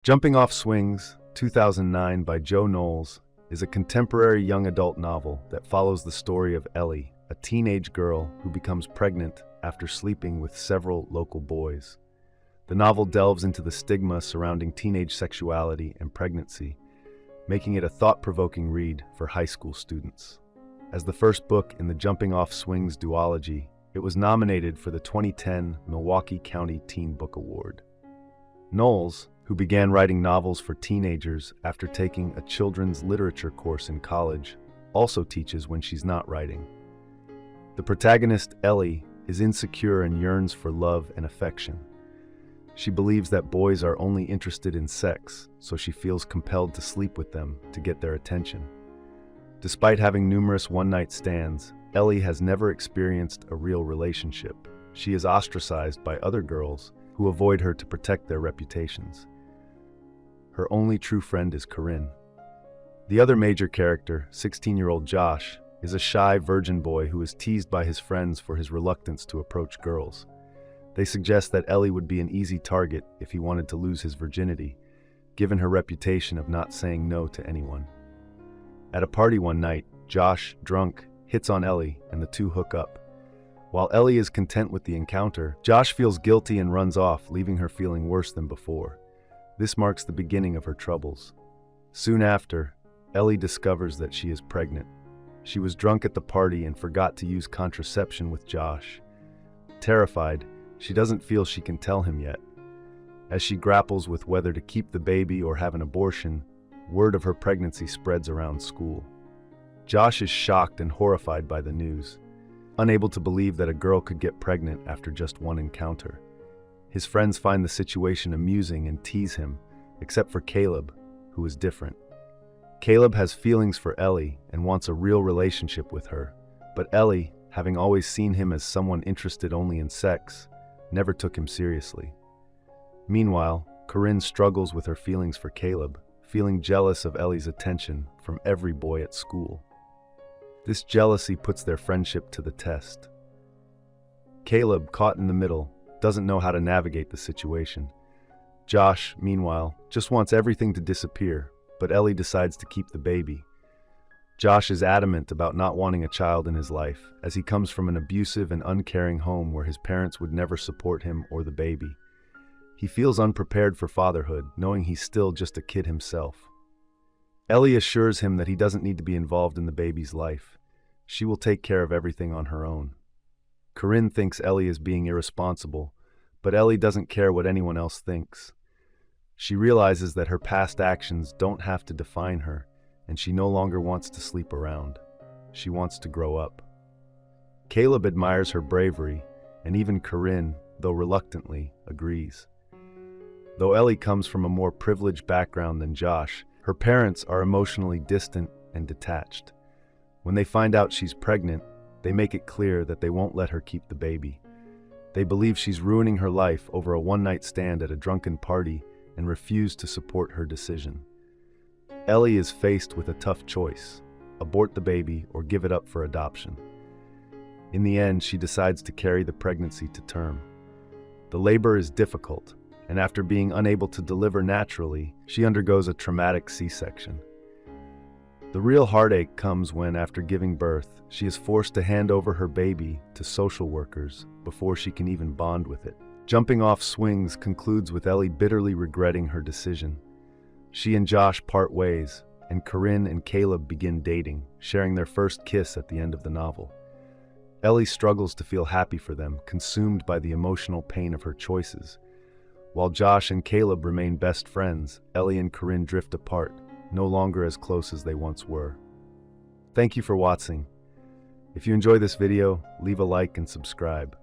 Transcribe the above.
Jumping Off Swings, 2009 by Jo Knowles, is a contemporary young adult novel that follows the story of Ellie, a teenage girl who becomes pregnant after sleeping with several local boys. The novel delves into the stigma surrounding teenage sexuality and pregnancy, making it a thought-provoking read for high school students. As the first book in the Jumping Off Swings duology, it was nominated for the 2010 Milwaukee County Teen Book Award. Knowles, who began writing novels for teenagers after taking a children's literature course in college, also teaches when she's not writing. The protagonist, Ellie, is insecure and yearns for love and affection. She believes that boys are only interested in sex, so she feels compelled to sleep with them to get their attention. Despite having numerous one-night stands, Ellie has never experienced a real relationship. She is ostracized by other girls who avoid her to protect their reputations. Her only true friend is Corinne. The other major character, 16-year-old Josh, is a shy virgin boy who is teased by his friends for his reluctance to approach girls. They suggest that Ellie would be an easy target if he wanted to lose his virginity, given her reputation of not saying no to anyone. At a party one night, Josh, drunk, hits on Ellie and the two hook up. While Ellie is content with the encounter, Josh feels guilty and runs off, leaving her feeling worse than before. This marks the beginning of her troubles. Soon after, Ellie discovers that she is pregnant. She was drunk at the party and forgot to use contraception with Josh. Terrified, she doesn't feel she can tell him yet. As she grapples with whether to keep the baby or have an abortion, word of her pregnancy spreads around school. Josh is shocked and horrified by the news, unable to believe that a girl could get pregnant after just one encounter. His friends find the situation amusing and tease him, except for Caleb, who is different. Caleb has feelings for Ellie and wants a real relationship with her, but Ellie, having always seen him as someone interested only in sex, never took him seriously. Meanwhile, Corinne struggles with her feelings for Caleb, feeling jealous of Ellie's attention from every boy at school. This jealousy puts their friendship to the test. Caleb, caught in the middle, doesn't know how to navigate the situation. Josh, meanwhile, just wants everything to disappear, but Ellie decides to keep the baby. Josh is adamant about not wanting a child in his life, as he comes from an abusive and uncaring home where his parents would never support him or the baby. He feels unprepared for fatherhood, knowing he's still just a kid himself. Ellie assures him that he doesn't need to be involved in the baby's life. She will take care of everything on her own. Corinne thinks Ellie is being irresponsible, but Ellie doesn't care what anyone else thinks. She realizes that her past actions don't have to define her, and she no longer wants to sleep around. She wants to grow up. Caleb admires her bravery, and even Corinne, though reluctantly, agrees. Though Ellie comes from a more privileged background than Josh, her parents are emotionally distant and detached. When they find out she's pregnant, they make it clear that they won't let her keep the baby. They believe she's ruining her life over a one-night stand at a drunken party and refuse to support her decision. Ellie is faced with a tough choice: abort the baby or give it up for adoption. In the end, she decides to carry the pregnancy to term. The labor is difficult, and after being unable to deliver naturally, she undergoes a traumatic C-section. The real heartache comes when, after giving birth, she is forced to hand over her baby to social workers before she can even bond with it. Jumping Off Swings concludes with Ellie bitterly regretting her decision. She and Josh part ways, and Corinne and Caleb begin dating, sharing their first kiss at the end of the novel. Ellie struggles to feel happy for them, consumed by the emotional pain of her choices. While Josh and Caleb remain best friends, Ellie and Corinne drift apart, no longer as close as they once were. Thank you for watching. If you enjoy this video, leave a like and subscribe.